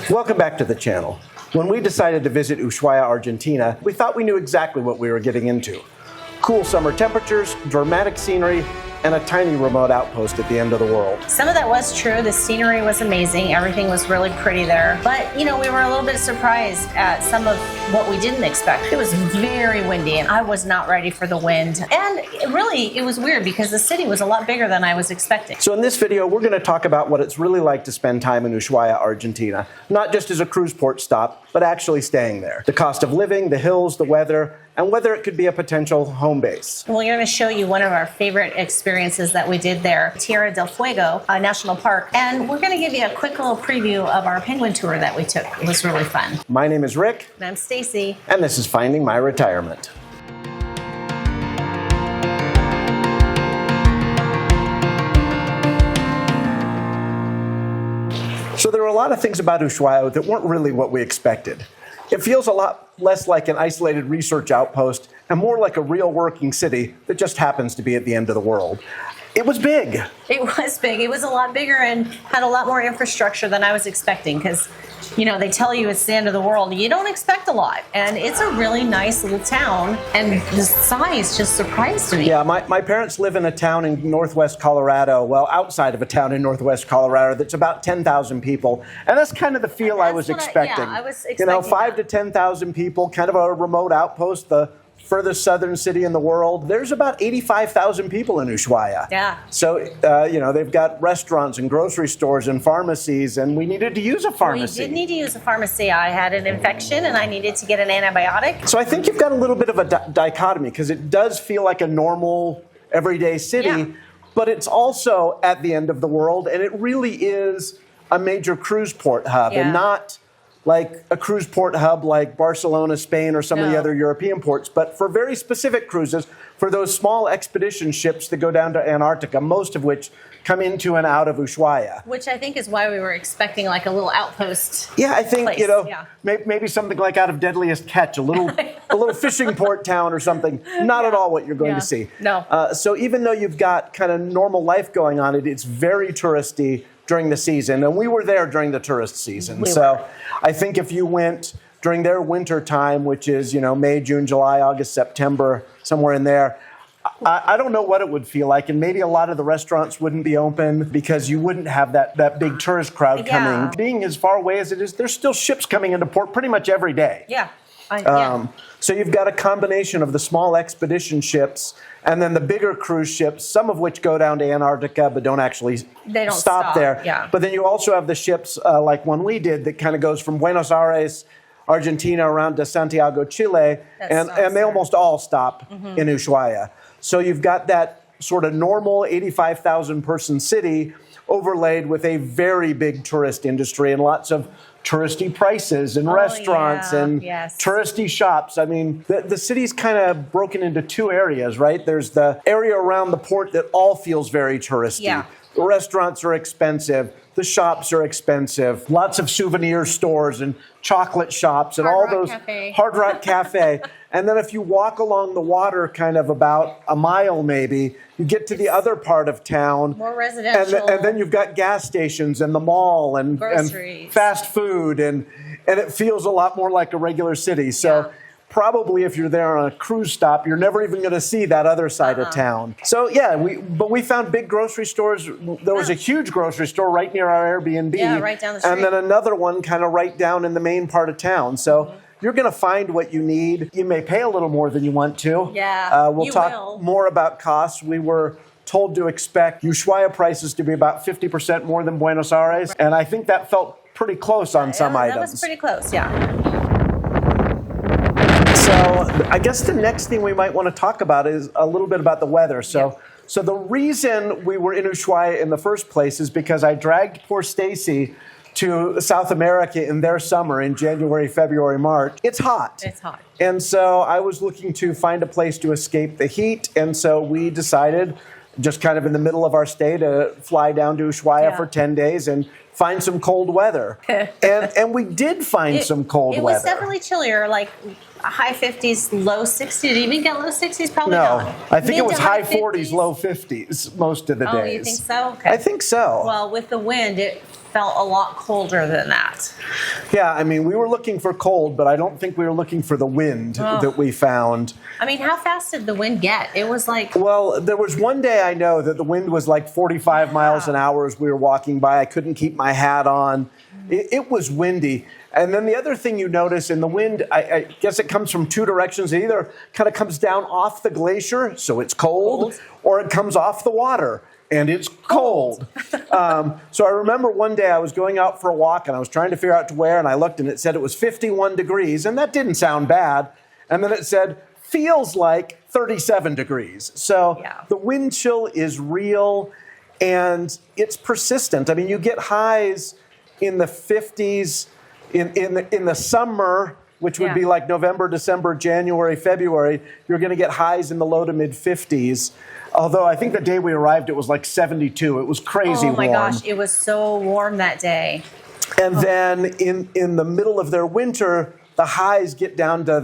Welcome back to the channel. When we decided to visit Ushuaia, Argentina, we thought we knew exactly what we were getting into. Cool summer temperatures, dramatic scenery, and a tiny remote outpost at the end of the world. Some of that was true. The scenery was amazing. Everything was really pretty there. But, we were a little bit surprised at some of what we didn't expect. It was very windy, and I was not ready for the wind. And it was weird because the city was a lot bigger than I was expecting. So in this video, we're going to talk about what it's really like to spend time in Ushuaia, Argentina. Not just as a cruise port stop, but actually staying there. The cost of living, the hills, the weather, and whether it could be a potential home base. We're going to show you one of our favorite experiences that we did there, Tierra del Fuego National Park. And we're going to give you a quick little preview of our penguin tour that we took. It was really fun. My name is Rick. And I'm Stacy. And this is Finding My Retirement. So there are a lot of things about Ushuaia that weren't really what we expected. It feels a lot less like an isolated research outpost and more like a real working city that just happens to be at the end of the world. It was big. It was big. It was a lot bigger and had a lot more infrastructure than I was expecting because, they tell you it's the end of the world. You don't expect a lot. And it's a really nice little town. And the size just surprised me. Yeah, my parents live in a town in northwest Colorado, well, outside of a town in northwest Colorado that's about 10,000 people. And that's kind of the feel I was expecting. I was expecting 5 to 10,000 people, kind of a remote outpost, the furthest southern city in the world. There's about 85,000 people in Ushuaia. Yeah. So, they've got restaurants and grocery stores and pharmacies, and we needed to use a pharmacy. We did need to use a pharmacy. I had an infection, and I needed to get an antibiotic. So I think you've got a little bit of a dichotomy, because it does feel like a normal, everyday city, but it's also at the end of the world, and it really is a major cruise port hub, and not like a cruise port hub like Barcelona, Spain, or some of the other European ports, but for very specific cruises, for those small expedition ships that go down to Antarctica, most of which come into and out of Ushuaia. Which I think is why we were expecting like a little outpost. Yeah, I think, place. Maybe something like out of Deadliest Catch, a little fishing port town or something. Not at all what you're going to see. No. So even though you've got kind of normal life going on, it's very touristy during the season, and we were there during the tourist season. I think if you went during their winter time, which is May, June, July, August, September, somewhere in there, I don't know what it would feel like, and maybe a lot of the restaurants wouldn't be open because you wouldn't have that big tourist crowd coming. Being as far away as it is, there's still ships coming into port pretty much every day. So you've got a combination of the small expedition ships and then the bigger cruise ships, some of which go down to Antarctica but don't stop there. Yeah. But then you also have the ships like one we did that kind of goes from Buenos Aires, Argentina, around to Santiago, Chile, and they almost all stop in Ushuaia. So you've got that sort of normal 85,000 person city overlaid with a very big tourist industry and lots of touristy prices and restaurants and touristy shops. I mean, the city's kind of broken into two areas, right? There's the area around the port that all feels very touristy. Yeah. The restaurants are expensive. The shops are expensive. Lots of souvenir stores and chocolate shops and Hard Rock Cafe. And then if you walk along the water kind of about a mile maybe, you get to the other part of town. More residential. And then you've got gas stations and the mall and fast food. And it feels a lot more like a regular city. So probably if you're there on a cruise stop, you're never even going to see that other side of town. So we found big grocery stores. There was a huge grocery store right near our Airbnb. Yeah, right down the street. And then another one kind of right down in the main part of town. So you're going to find what you need. You may pay a little more than you want to. Yeah, we'll talk more about costs. We were told to expect Ushuaia prices to be about 50% more than Buenos Aires. And I think that felt pretty close on some items. That was pretty close, yeah. So I guess the next thing we might want to talk about is a little bit about the weather. So the reason we were in Ushuaia in the first place is because I dragged poor Stacy to South America in their summer in January, February, March. It's hot. It's hot. And so I was looking to find a place to escape the heat. And so we decided, just kind of in the middle of our stay, to fly down to Ushuaia for 10 days and find some cold weather. and we did find some cold weather. It was definitely chillier, like high 50s, low 60s. Did you even get low 60s? Probably not. No. I think it was high 40s, low 50s most of the days. Oh, you think so? Okay. I think so. Well, with the wind, it felt a lot colder than that. Yeah, I mean, we were looking for cold, but I don't think we were looking for the wind that we found. I mean, how fast did the wind get? It was like... Well, there was one day I know that the wind was like 45 miles an hour as we were walking by. I couldn't keep my hat on. It was windy. And then the other thing you notice in the wind, I guess it comes from two directions. It either kind of comes down off the glacier, so it's cold, or it comes off the water, and it's cold. So I remember one day I was going out for a walk, and I was trying to figure out to where, and I looked, and it said it was 51 degrees, and that didn't sound bad. And then it said, feels like 37 degrees. So the wind chill is real, and it's persistent. I mean, you get highs in the 50s, in the summer, which would be like November, December, January, February, you're going to get highs in the low to mid 50s. Although I think the day we arrived, it was like 72. It was crazy warm. Oh my gosh, it was so warm that day. And then in the middle of their winter, the highs get down to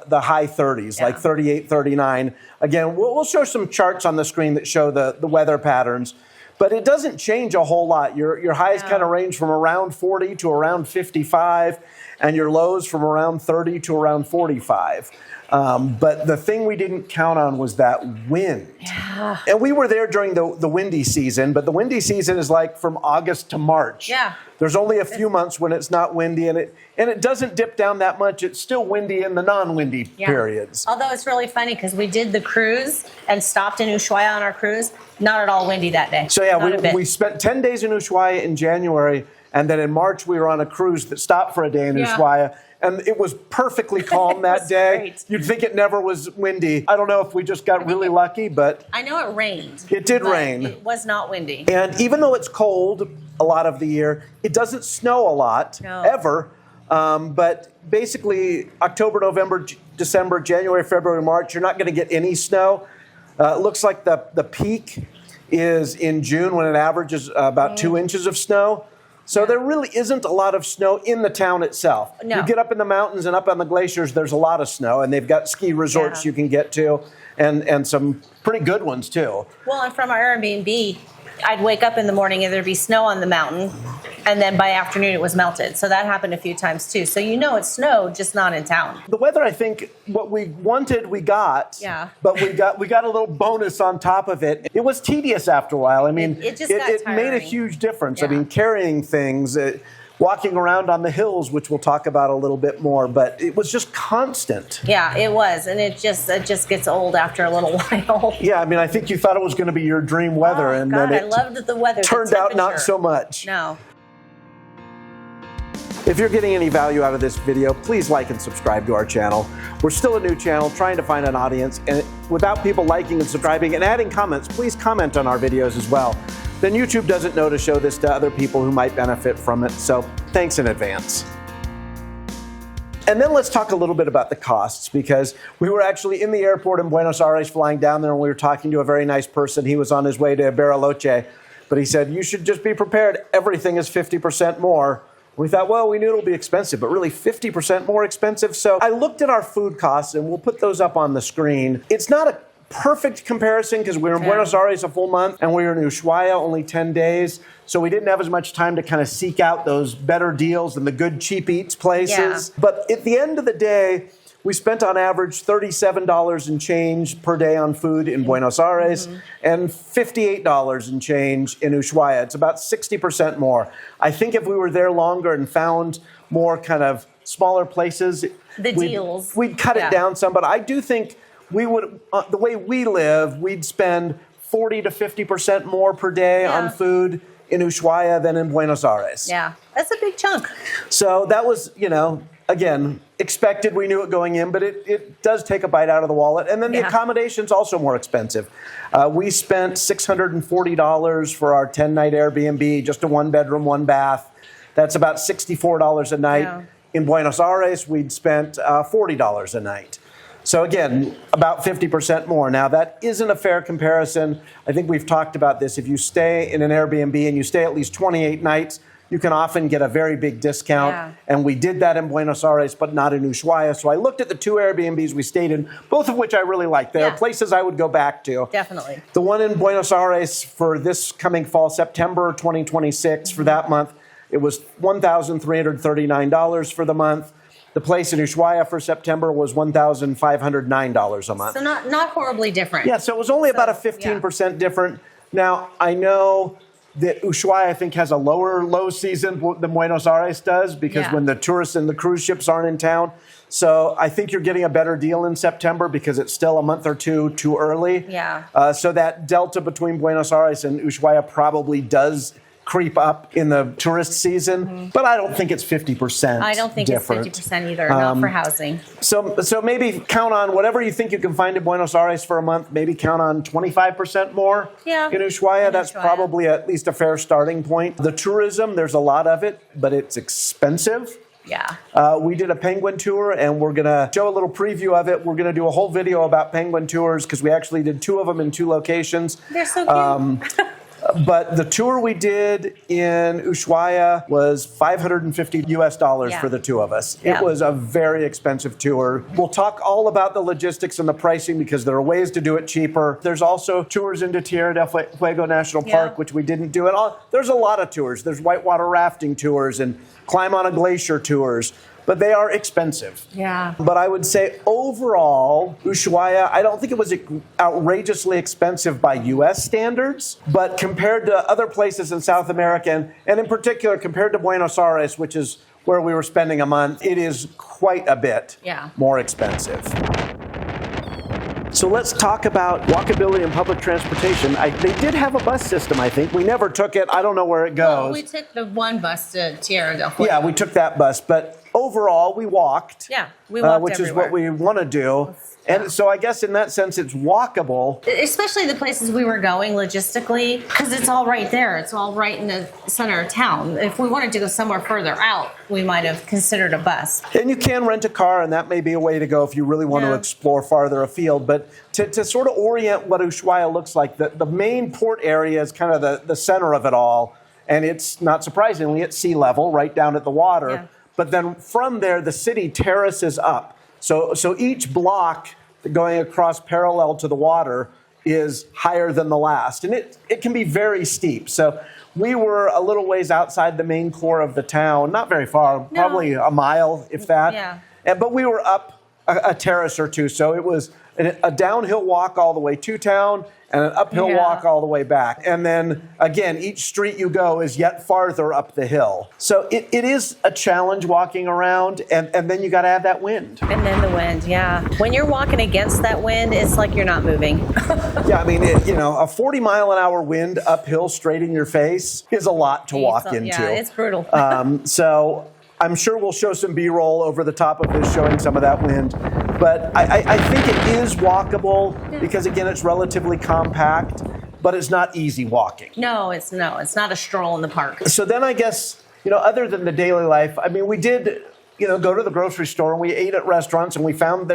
the high 30s, like 38, 39. Again, we'll show some charts on the screen that show the weather patterns. But it doesn't change a whole lot. Your highs kind of range from around 40 to around 55, and your lows from around 30 to around 45. But the thing we didn't count on was that wind. Yeah. And we were there during the windy season, but the windy season is like from August to March. Yeah. There's only a few months when it's not windy, and it doesn't dip down that much. It's still windy in the non-windy periods. Although it's really funny because we did the cruise and stopped in Ushuaia on our cruise. Not at all windy that day. So yeah, we spent 10 days in Ushuaia in January, and then in March we were on a cruise that stopped for a day in Ushuaia. And it was perfectly calm that day. Great. You'd think it never was windy. I don't know if we just got really lucky, but... I know it rained. It did rain. It was not windy. And even though it's cold a lot of the year, it doesn't snow a lot, ever. But basically, October, November, December, January, February, March, you're not going to get any snow. It looks like the peak is in June when it averages about 2 inches of snow. So there really isn't a lot of snow in the town itself. No. You get up in the mountains and up on the glaciers, there's a lot of snow, and they've got ski resorts you can get to, and some pretty good ones too. Well, and from our Airbnb, I'd wake up in the morning and there'd be snow on the mountain, and then by afternoon it was melted. So that happened a few times too. So you know it snowed, just not in town. The weather, I think, what we wanted, we got. Yeah. But we got a little bonus on top of it. It was tedious after a while. I mean, it made a huge difference. I mean, carrying things, walking around on the hills, which we'll talk about a little bit more, but it was just constant. Yeah, it was, and it just gets old after a little while. Yeah, I mean, I think you thought it was going to be your dream weather, and God, then I loved the weather. Turned out not so much. No. If you're getting any value out of this video, please like and subscribe to our channel. We're still a new channel trying to find an audience, and without people liking and subscribing and adding comments, please comment on our videos as well. Then YouTube doesn't know to show this to other people who might benefit from it, so thanks in advance. And then let's talk a little bit about the costs, because we were actually in the airport in Buenos Aires flying down there, and we were talking to a very nice person. He was on his way to Bariloche, but he said, you should just be prepared. Everything is 50% more. We thought, well, we knew it'll be expensive, but really 50% more expensive. So I looked at our food costs, and we'll put those up on the screen. It's not a perfect comparison because we were in Buenos Aires a full month, and we were in Ushuaia only 10 days. So we didn't have as much time to kind of seek out those better deals and the good cheap eats places. Yeah. But at the end of the day, we spent on average $37 and change per day on food in Buenos Aires and $58 and change in Ushuaia. It's about 60% more. I think if we were there longer and found more kind of smaller places, we'd cut it down some. But I do think we would, the way we live, we'd spend 40 to 50% more per day on food in Ushuaia than in Buenos Aires. Yeah, that's a big chunk. So that was, again, expected. We knew it going in, but it does take a bite out of the wallet. And then the accommodation's also more expensive. We spent $640 for our 10-night Airbnb, just a one-bedroom, one-bath. That's about $64 a night. Yeah. In Buenos Aires, we'd spent $40 a night. So again, about 50% more. Now, that isn't a fair comparison. I think we've talked about this. If you stay in an Airbnb and you stay at least 28 nights, you can often get a very big discount. Yeah. And we did that in Buenos Aires, but not in Ushuaia. So I looked at the two Airbnbs we stayed in, both of which I really liked. They are places I would go back to. Definitely. The one in Buenos Aires for this coming fall, September 2026, for that month, it was $1,339 for the month. The place in Ushuaia for September was $1,509 a month. So not horribly different. Yeah, so it was only about a 15% different. Now, I know that Ushuaia, I think, has a low season than Buenos Aires does because when the tourists and the cruise ships aren't in town. So I think you're getting a better deal in September because it's still a month or two too early. Yeah. So that delta between Buenos Aires and Ushuaia probably does creep up in the tourist season, but I don't think it's 50%. I don't think different. It's 50% either, not for housing. So maybe count on whatever you think you can find in Buenos Aires for a month, maybe count on 25% more in Ushuaia. That's probably at least a fair starting point. The tourism, there's a lot of it, but it's expensive. Yeah. We did a penguin tour, and we're going to show a little preview of it. We're going to do a whole video about penguin tours because we actually did 2 of them in 2 locations. They're so cute. But the tour we did in Ushuaia was $550 for the 2 of us. Yeah. It was a very expensive tour. We'll talk all about the logistics and the pricing because there are ways to do it cheaper. There's also tours into Tierra del Fuego National Park, which we didn't do. And there's a lot of tours. There's whitewater rafting tours and climb on a glacier tours. But they are expensive. Yeah. But I would say overall, Ushuaia, I don't think it was outrageously expensive by U.S. standards, but compared to other places in South America, and in particular compared to Buenos Aires, which is where we were spending a month, it is quite a bit more expensive. So let's talk about walkability and public transportation. They did have a bus system, I think. We never took it. I don't know where it goes. Well, we took the one bus to Tierra del Fuego. Yeah, we took that bus. But overall, we walked. Yeah, we walked which everywhere. is what we want to do. And so I guess in that sense, it's walkable. Especially the places we were going logistically, because it's all right there. It's all right in the center of town. If we wanted to go somewhere further out, we might have considered a bus. And you can rent a car, and that may be a way to go if you really want to explore farther afield. But to sort of orient what Ushuaia looks like, the main port area is kind of the center of it all. And it's, not surprisingly, at sea level, right down at the water. Yeah. But then from there, the city terraces up. So each block going across parallel to the water is higher than the last. And it can be very steep. So we were a little ways outside the main core of the town, not very far, probably a mile, if that. Yeah. But we were up a terrace or two. So it was a downhill walk all the way to town and an uphill walk all the way back. And then, again, each street you go is yet farther up the hill. So it is a challenge walking around, and then you got to have that wind. And then the wind, When you're walking against that wind, it's like you're not moving. Yeah, I mean, a 40-mile-an-hour wind uphill straight in your face is a lot to walk into. Yeah, it's brutal. So I'm sure we'll show some B-roll over the top of this showing some of that wind. But I think it is walkable because, again, it's relatively compact, but it's not easy walking. No, it's not a stroll in the park. So then I guess, other than the daily life, I mean, we did, go to the grocery store and we ate at restaurants and we found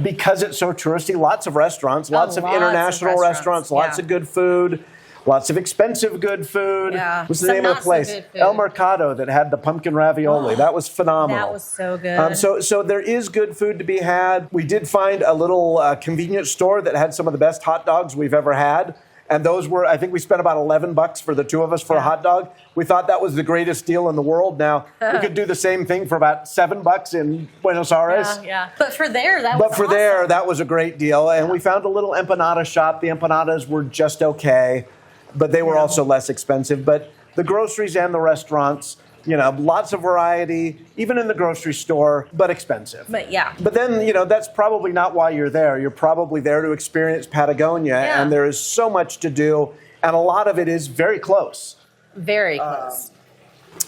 because it's so touristy, lots of restaurants, lots of international restaurants, lots of good food. Lots of expensive good food. Yeah. What's the name of the place? El Mercado that had the pumpkin ravioli. That was phenomenal. That was so good. So there is good food to be had. We did find a little convenience store that had some of the best hot dogs we've ever had. And those were, I think we spent about $11 for the 2 of us for a hot dog. We thought that was the greatest deal in the world. Now, we could do the same thing for about $7 in Buenos Aires. Yeah. But for there, that was a great deal. And we found a little empanada shop. The empanadas were just okay, but they were also less expensive. But the groceries and the restaurants, lots of variety, even in the grocery store, but expensive. But then, that's probably not why you're there. You're probably there to experience Patagonia, and there is so much to do, and a lot of it is very close. Very close.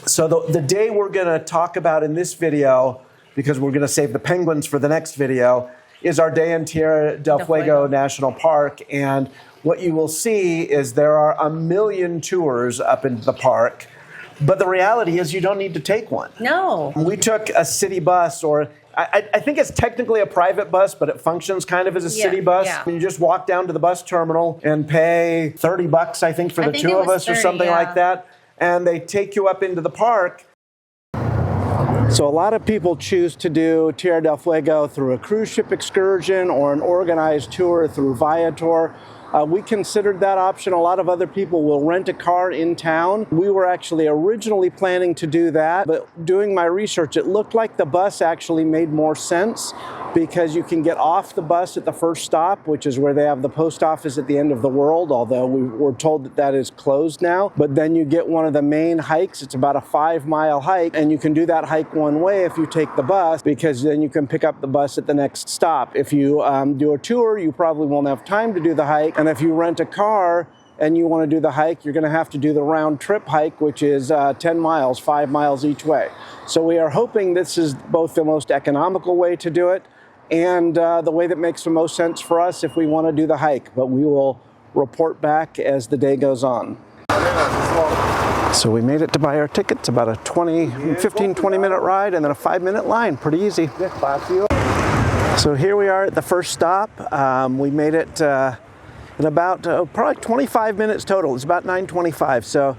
So the day we're going to talk about in this video, because we're going to save the penguins for the next video, is our day in Tierra del Fuego National Park. And what you will see is there are a million tours up into the park. But the reality is you don't need to take one. No. We took a city bus, or I think it's technically a private bus, but it functions kind of as a city bus. Yeah. You just walk down to the bus terminal and pay $30, I think, for the 2 of us 30, or something like that. And they take you up into the park. So a lot of people choose to do Tierra del Fuego through a cruise ship excursion or an organized tour through Viator. We considered that option. A lot of other people will rent a car in town. We were actually originally planning to do that, but doing my research, it looked like the bus actually made more sense because you can get off the bus at the first stop, which is where they have the post office at the end of the world, although we were told that that is closed now. But then you get one of the main hikes. It's about a 5-mile hike, and you can do that hike one way if you take the bus, because then you can pick up the bus at the next stop. If you do a tour, you probably won't have time to do the hike, and if you rent a car and you want to do the hike, you're going to have to do the round trip hike, which is 10 miles, 5 miles each way. So we are hoping this is both the most economical way to do it and the way that makes the most sense for us if we want to do the hike. But we will report back as the day goes on. So we made it to buy our tickets, about a 15-20 minute ride and then a 5-minute line, pretty easy. So here we are at the first stop. We made it in about probably 25 minutes total. It's about 9:25. So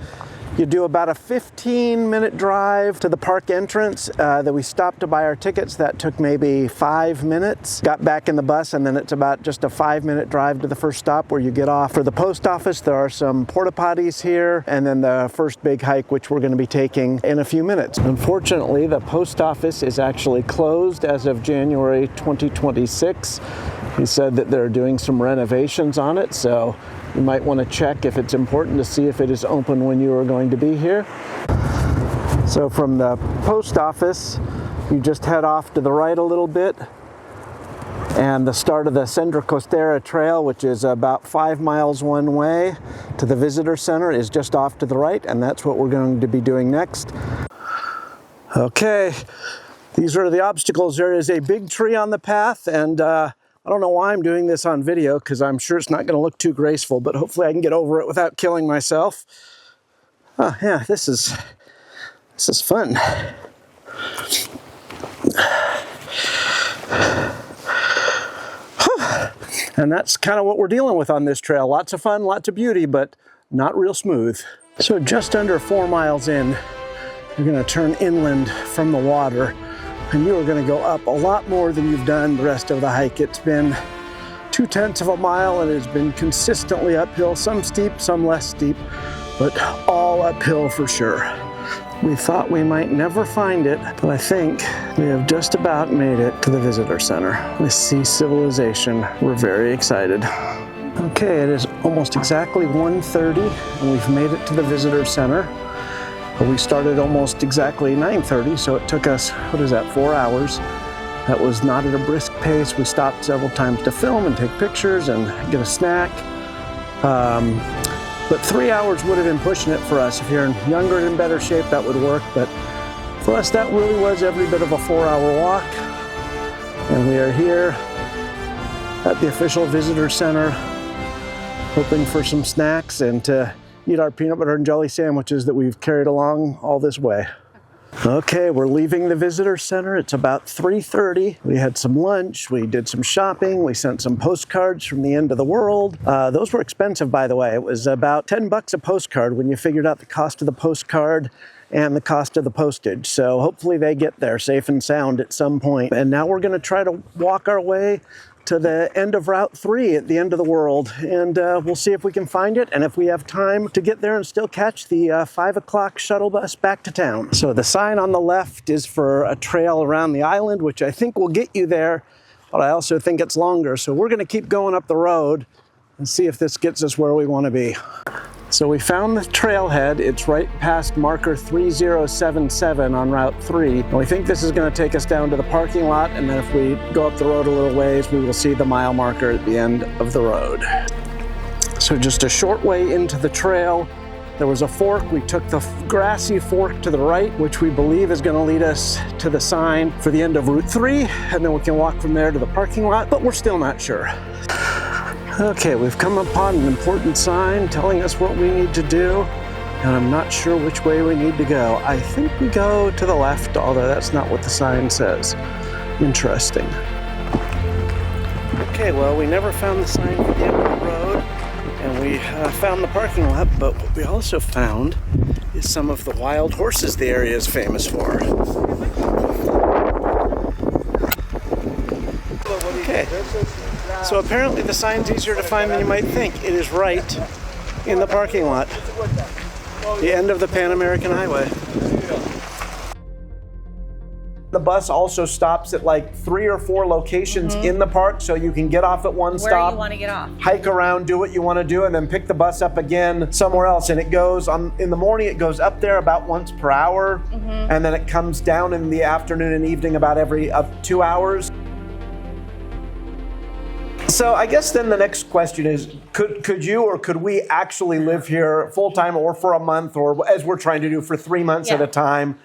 you do about a 15-minute drive to the park entrance. That we stopped to buy our tickets. That took maybe 5 minutes. Got back in the bus, and then it's about just a 5-minute drive to the first stop where you get off. For the post office, there are some porta potties here, and then the first big hike, which we're going to be taking in a few minutes. Unfortunately, the post office is actually closed as of January 2026. He said that they're doing some renovations on it, so you might want to check if it's important to see if it is open when you are going to be here. So from the post office, you just head off to the right a little bit, and the start of the Sendra Costera Trail, which is about 5 miles one way to the visitor center, is just off to the right, and that's what we're going to be doing next. Okay, these are the obstacles. There is a big tree on the path, and I don't know why I'm doing this on video, because I'm sure it's not going to look too graceful, but hopefully I can get over it without killing myself. Oh yeah, this is fun. And that's kind of what we're dealing with on this trail. Lots of fun, lots of beauty, but not real smooth. So just under 4 miles in, you're going to turn inland from the water, and you are going to go up a lot more than you've done the rest of the hike. It's been 0.2 of a mile, and it's been consistently uphill, some steep, some less steep, but all uphill for sure. We thought we might never find it, but I think we have just about made it to the visitor center. We see civilization. We're very excited. Okay, it is almost exactly 1:30, and we've made it to the visitor center. We started almost exactly 9:30, so it took us, 4 hours. That was not at a brisk pace. We stopped several times to film and take pictures and get a snack. But 3 hours would have been pushing it for us. If you're in younger and in better shape, that would work. But for us, that really was every bit of a 4-hour walk. And we are here at the official visitor center, hoping for some snacks and to eat our peanut butter and jelly sandwiches that we've carried along all this way. Okay, we're leaving the visitor center. It's about 3:30. We had some lunch, we did some shopping, we sent some postcards from the end of the world. Those were expensive, by the way. It was about $10 a postcard when you figured out the cost of the postcard and the cost of the postage. So hopefully they get there safe and sound at some point. And now we're going to try to walk our way to the end of Route 3 at the end of the world, and we'll see if we can find it and if we have time to get there and still catch the 5 o'clock shuttle bus back to town. So the sign on the left is for a trail around the island, which I think will get you there, but I also think it's longer. So we're going to keep going up the road and see if this gets us where we want to be. So we found the trailhead. It's right past marker 3077 on Route 3. And we think this is going to take us down to the parking lot, and then if we go up the road a little ways, we will see the mile marker at the end of the road. So just a short way into the trail, there was a fork. We took the grassy fork to the right, which we believe is going to lead us to the sign for the end of Route 3, and then we can walk from there to the parking lot, but we're still not sure. Okay, we've come upon an important sign telling us what we need to do, and I'm not sure which way we need to go. I think we go to the left, although that's not what the sign says. Interesting. Okay, well, we never found the sign for the end of the road, and we found the parking lot, but what we also found is some of the wild horses the area is famous for. Okay, So apparently the sign's easier to find than you might think. It is right in the parking lot. The end of the Pan American Highway. The bus also stops at like 3 or 4 locations in the park, so you can get off at one stop. Where you want to get off. Hike around, do what you want to do, and then pick the bus up again somewhere else. And it goes in the morning, it goes up there about once per hour, and then it comes down in the afternoon and evening about every 2 hours. So I guess then the next question is, could you or could we actually live here full-time or for a month, or as we're trying to do for 3 months at a time?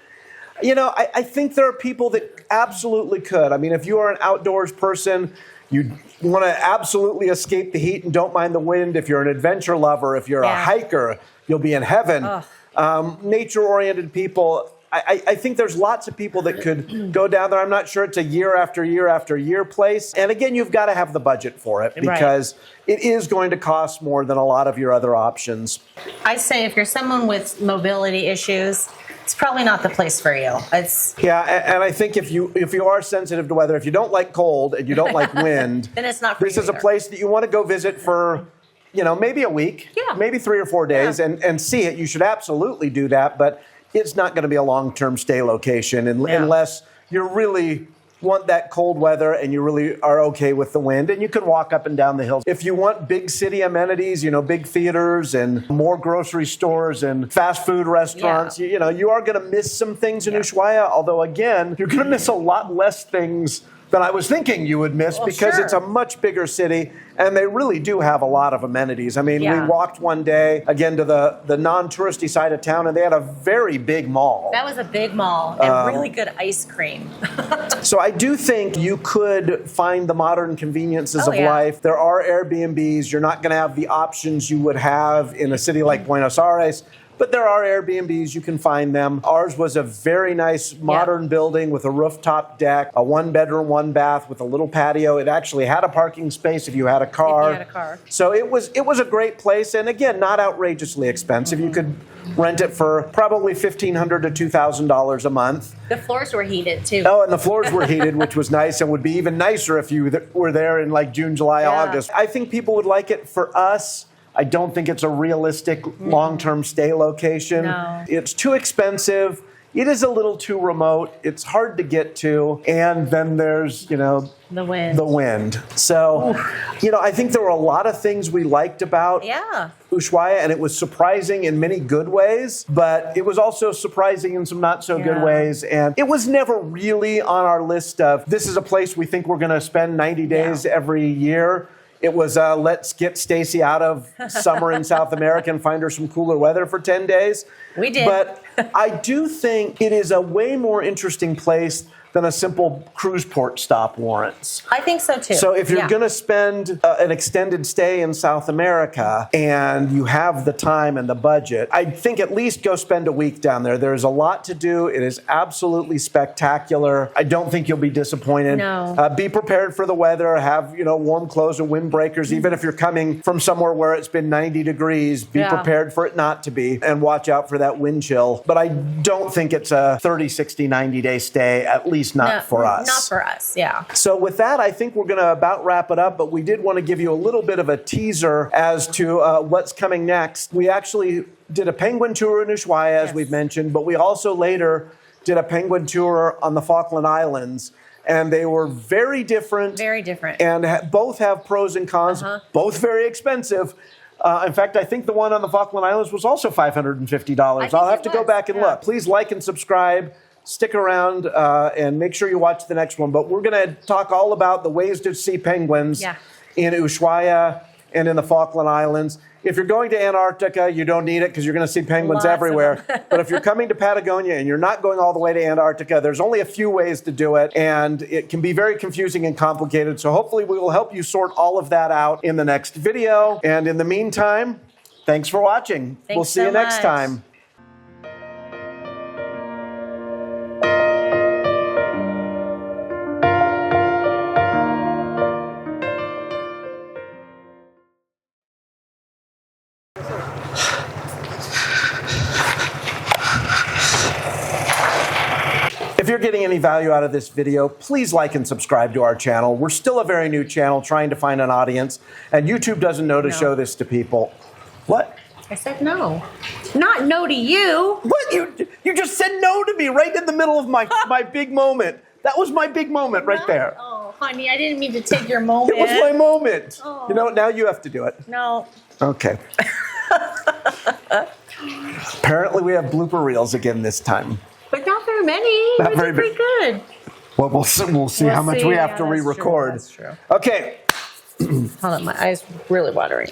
You know, I think there are people that absolutely could. I mean, if you are an outdoors person, you want to absolutely escape the heat and don't mind the wind. If you're an adventure lover, if you're a hiker, you'll be in heaven. Nature-oriented people, I think there's lots of people that could go down there. I'm not sure it's a year after year after year place. And again, you've got to have the budget for it because it is going to cost more than a lot of your other options. I say if you're someone with mobility issues, it's probably not the place for you. And I think if you are sensitive to weather, if you don't like cold and you don't like wind, then it's not for you. This is a place that you want to go visit for, maybe a week, maybe 3 or 4 days, and see it. You should absolutely do that, but it's not going to be a long-term stay location unless you really want that cold weather and you really are okay with the wind, and you can walk up and down the hills. If you want big city amenities, big theaters and more grocery stores and fast food restaurants, you are going to miss some things in Ushuaia, although again, you're going to miss a lot less things than I was thinking you would miss because it's a much bigger city and they really do have a lot of amenities. I mean, we walked one day, again, to the non-touristy side of town, and they had a very big mall. That was a big mall and really good ice cream. So I do think you could find the modern conveniences of life. There are Airbnbs. You're not going to have the options you would have in a city like Buenos Aires, but there are Airbnbs, you can find them. Ours was a very nice modern building with a rooftop deck, a 1-bedroom, 1-bath with a little patio. It actually had a parking space if you had a car. If you had a car. So it was a great place, and again, not outrageously expensive. You could rent it for probably $1,500 to $2,000 a month. The floors were heated too. Oh, and the floors were heated, which was nice, and would be even nicer if you were there in like June, July, August. I think people would like it. For us, I don't think it's a realistic long-term stay location. No. It's too expensive. It is a little too remote. It's hard to get to. And then there's, the wind. So, I think there were a lot of things we liked about Ushuaia, and it was surprising in many good ways, but it was also surprising in some not so good ways. And it was never really on our list of, this is a place we think we're going to spend 90 days every year. It was, let's get Stacy out of summer in South America and find her some cooler weather for 10 days. We did. But I do think it is a way more interesting place than a simple cruise port stop warrants. I think so too. So if you're going to spend an extended stay in South America and you have the time and the budget, I think at least go spend a week down there. There's a lot to do. It is absolutely spectacular. I don't think you'll be disappointed. No. Be prepared for the weather. Have, warm clothes and windbreakers. Even if you're coming from somewhere where it's been 90 degrees, be prepared for it not to be, and watch out for that wind chill. But I don't think it's a 30, 60, 90-day stay, at least not for us. Not for us, So with that, I think we're going to about wrap it up, but we did want to give you a little bit of a teaser as to what's coming next. We actually did a penguin tour in Ushuaia, as we've mentioned, but we also later did a penguin tour on the Falkland Islands, and they were very different. Very different. And both have pros and cons, both very expensive. In fact, I think the one on the Falkland Islands was also $550. I'll have to go back and look. Please like and subscribe. Stick around and make sure you watch the next one. But we're going to talk all about the ways to see penguins in Ushuaia and in the Falkland Islands. If you're going to Antarctica, you don't need it because you're going to see penguins everywhere. But if you're coming to Patagonia and you're not going all the way to Antarctica, there's only a few ways to do it, and it can be very confusing and complicated. So hopefully we will help you sort all of that out in the next video. And in the meantime, thanks for watching. We'll see you next time. If you're getting any value out of this video, please like and subscribe to our channel. We're still a very new channel trying to find an audience, and YouTube doesn't know to show this to people. What? I said no. Not no to you. What? You just said no to me right in the middle of my big moment. That was my big moment right there. Oh, honey, I didn't mean to take your moment. It was my moment. Oh. You know, now you have to do it. No. Okay. Apparently we have blooper reels again this time. But not very many. Not We very did pretty good. Well, we'll see how much we have to re-record. That's true. Okay. Hold on, my eyes really watering.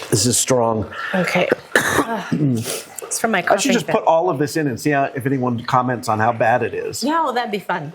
This is strong. Okay. It's from my coughing I should just fit. put all of this in and see if anyone comments on how bad it is. Yeah, well, that'd be fun.